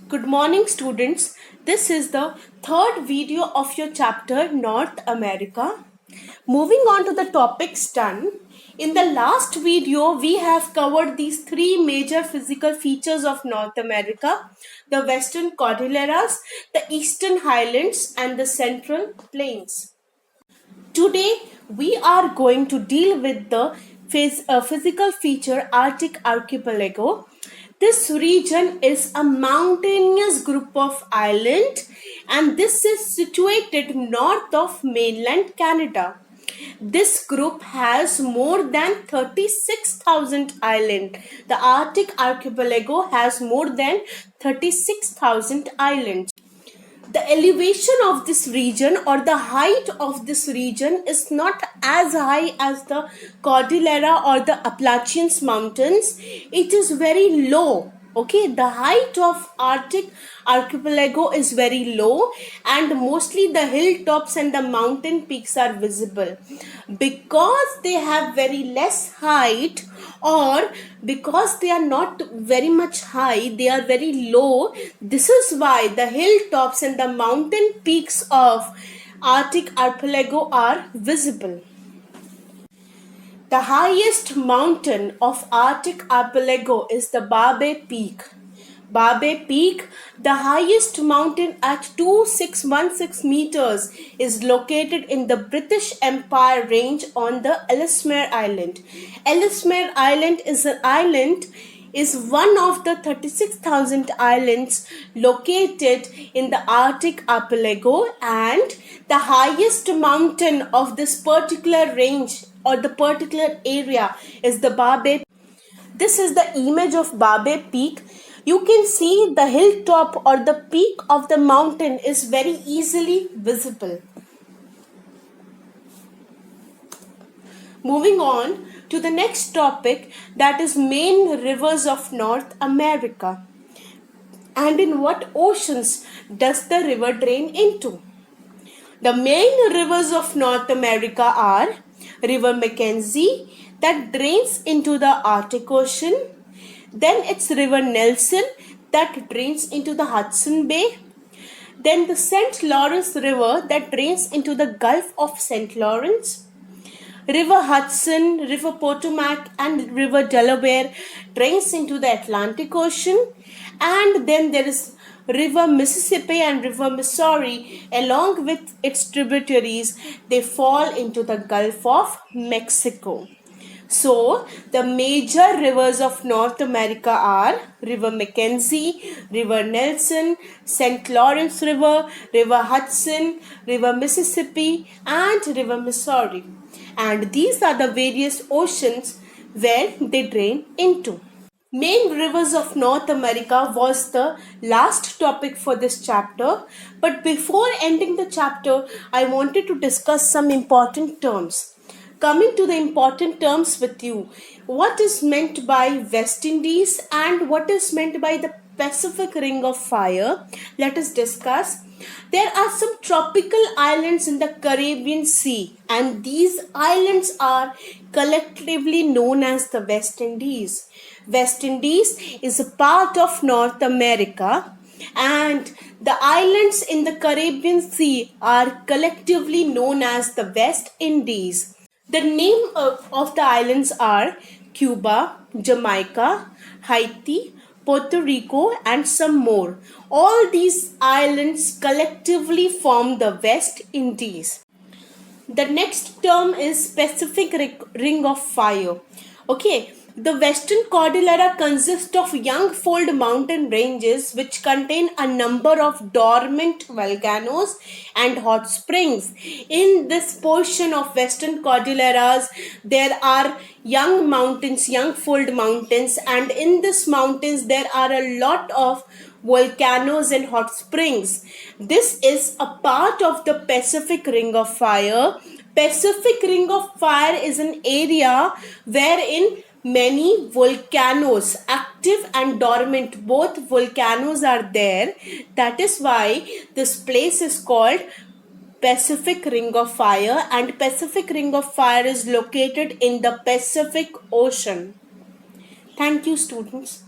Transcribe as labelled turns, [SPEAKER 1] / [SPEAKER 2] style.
[SPEAKER 1] Good morning, students. This is the third video of your chapter North America. Moving on to the topics done. In the last video, we have covered these three major physical features of North America: the Western Cordilleras, the Eastern Highlands, and the Central Plains. Today, we are going to deal with the physical feature Arctic Archipelago. This region is a mountainous group of islands, and this is situated north of mainland Canada. This group has more than 36,000 islands. The Arctic Archipelago has more than 36,000 islands. The elevation of this region or the height of this region is not as high as the Cordillera or the Appalachian Mountains. It is very low. Okay, the height of Arctic archipelago is very low, and mostly the hilltops and the mountain peaks are visible. Because they have very less height, or because they are not very much high, they are very low. This is why the hilltops and the mountain peaks of Arctic archipelago are visible. The highest mountain of Arctic archipelago is the Barbe Peak. Barbe Peak, the highest mountain at 2616 meters, is located in the British Empire Range on the Ellesmere Island. Ellesmere Island is one of the 36,000 islands located in the Arctic archipelago, and the highest mountain of this particular range or the particular area is the Barbe. This is the image of Barbe Peak. You can see the hilltop or the peak of the mountain is very easily visible. Moving on to the next topic, that is main rivers of North America. And in what oceans does the river drain into? The main rivers of North America are River Mackenzie that drains into the Arctic Ocean. Then it's River Nelson that drains into the Hudson Bay. Then the St. Lawrence River that drains into the Gulf of St. Lawrence. River Hudson, River Potomac, and River Delaware drains into the Atlantic Ocean. And then there is River Mississippi and River Missouri, along with its tributaries, they fall into the Gulf of Mexico. So, the major rivers of North America are River Mackenzie, River Nelson, St. Lawrence River, River Hudson, River Mississippi, and River Missouri. And these are the various oceans where they drain into. Main rivers of North America was the last topic for this chapter. But before ending the chapter, I wanted to discuss some important terms. Coming to the important terms with you, what is meant by West Indies and what is meant by the Pacific Ring of Fire? Let us discuss. There are some tropical islands in the Caribbean Sea, and these islands are collectively known as the West Indies. West Indies is a part of North America, and the islands in the Caribbean Sea are collectively known as the West Indies. The name of the islands are Cuba, Jamaica, Haiti, Puerto Rico, and some more. All these islands collectively form the West Indies. The next term is Pacific Ring of Fire. Okay, the Western Cordillera consists of young fold mountain ranges which contain a number of dormant volcanoes and hot springs. In this portion of Western Cordilleras, there are young mountains, young fold mountains, and in these mountains there are a lot of volcanoes and hot springs. This is a part of the Pacific Ring of Fire. Pacific Ring of Fire is an area wherein many volcanoes, active and dormant, both volcanoes are there. That is why this place is called Pacific Ring of Fire, and Pacific Ring of Fire is located in the Pacific Ocean. Thank you, students.